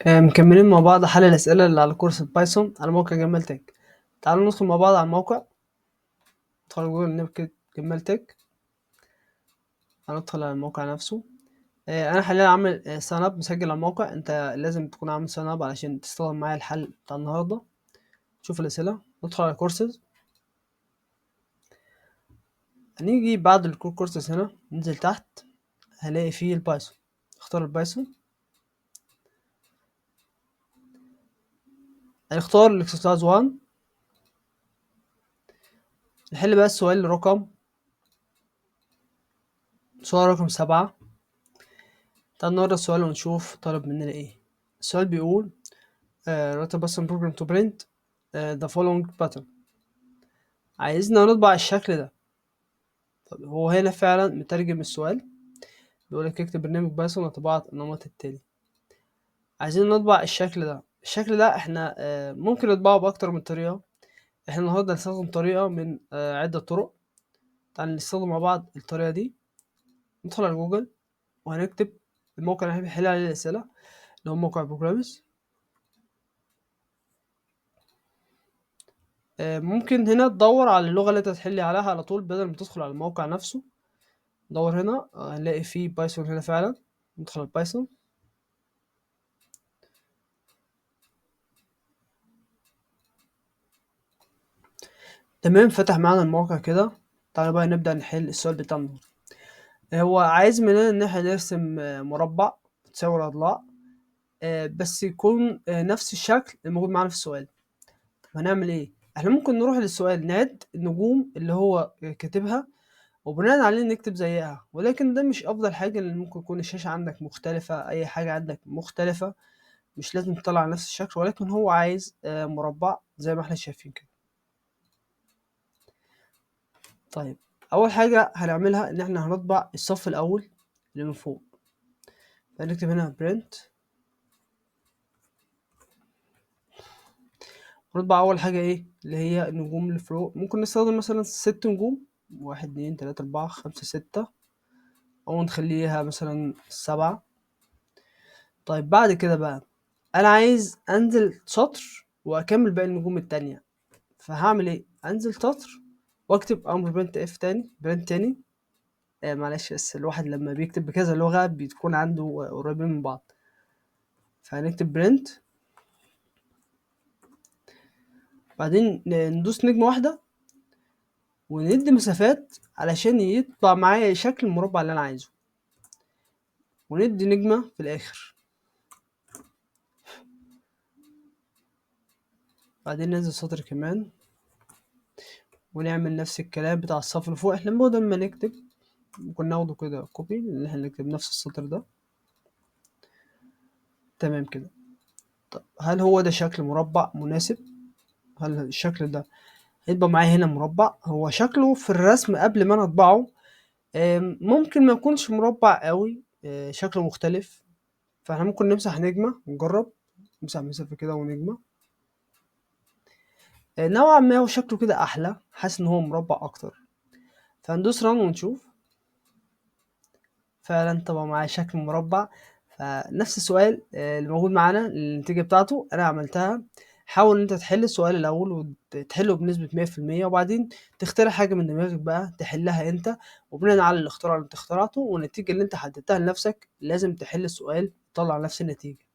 مكملين مع بعض حل الأسئلة اللي على كورس البايثون على موقع جمال تك. تعالوا ندخل مع بعض على الموقع. ندخل على جوجل نكتب جمال تك، هندخل على الموقع نفسه. أنا حاليا عامل ساين اب، مسجل على الموقع. أنت لازم تكون عامل ساين اب علشان تستخدم معايا الحل بتاع النهاردة. شوف الأسئلة، ندخل على كورسز. هنيجي بعد الكور كورسز هنا، ننزل تحت هلاقي فيه البايثون. اختار البايثون، هنختار الاكسرسايز 1. نحل بقى السؤال رقم 7. تعال نقرا السؤال ونشوف طالب مننا ايه. السؤال بيقول write a Python program to print the following pattern. عايزنا نطبع الشكل ده. طب هو هنا فعلا مترجم السؤال، بيقولك اكتب برنامج بايثون لطباعة النمط التالي. عايزين نطبع الشكل ده. الشكل ده احنا ممكن نطبعه بأكتر من طريقة. احنا النهاردة هنستخدم طريقة من عدة طرق. تعال نستخدم مع بعض الطريقة دي. ندخل على جوجل وهنكتب الموقع اللي هنحل عليه الأسئلة، اللي هو موقع بروجرامز. ممكن هنا تدور على اللغة اللي انت تحلي عليها على طول بدل ما تدخل على الموقع نفسه. دور هنا هنلاقي فيه بايثون هنا فعلا. ندخل على بايثون. تمام، فتح معانا الموقع كده. تعالى بقى نبدأ نحل السؤال بتاعنا. هو عايز مننا ان احنا نرسم مربع تساوي الاضلاع، بس يكون نفس الشكل الموجود معانا في السؤال. طب هنعمل ايه؟ احنا ممكن نروح للسؤال نعد النجوم اللي هو كاتبها وبناء عليه نكتب زيها، ولكن ده مش افضل حاجة، لان ممكن يكون الشاشة عندك مختلفة، اي حاجة عندك مختلفة، مش لازم تطلع نفس الشكل، ولكن هو عايز مربع زي ما احنا شايفين كده. طيب اول حاجة هنعملها ان احنا هنطبع الصف الاول اللي من فوق. فنكتب هنا print، ونطبع اول حاجة ايه اللي هي النجوم اللي فوق. ممكن نستخدم مثلا 6 نجوم، 1 2 3 4 5 6، او نخليها مثلا 7. طيب بعد كده بقى انا عايز انزل سطر واكمل باقي النجوم التانية. فهعمل ايه؟ انزل سطر واكتب امر برنت اف تاني، برنت تاني. معلش، بس الواحد لما بيكتب بكذا لغة بتكون عنده قريبين من بعض. فهنكتب برنت، بعدين ندوس نجمة واحدة وندي مسافات علشان يطبع معايا شكل المربع اللي انا عايزه، وندي نجمة في الاخر. بعدين ننزل سطر كمان ونعمل نفس الكلام بتاع الصف اللي فوق. احنا بدل ما نكتب ممكن ناخده كده كوبي، ان احنا نكتب نفس السطر ده. تمام كده. طب هل هو ده شكل مربع مناسب؟ هل الشكل ده هيبقى معايا هنا مربع؟ هو شكله في الرسم قبل ما انا اطبعه ممكن ما يكونش مربع قوي، شكله مختلف. فاحنا ممكن نمسح نجمة ونجرب. نمسح مسافة كده ونجمة. نوعا ما هو شكله كده احلى، حاسس ان هو مربع اكتر. فهندوس ران ونشوف. فعلا طبعا معايا شكل مربع. فنفس السؤال اللي موجود معانا النتيجة بتاعته انا عملتها. حاول ان انت تحل السؤال الاول وتحله بنسبة 100%، وبعدين تختار حاجة من دماغك بقى تحلها انت، وبناء على الاختراع اللي انت اخترعته والنتيجة اللي انت حددتها لنفسك لازم تحل السؤال تطلع نفس النتيجة.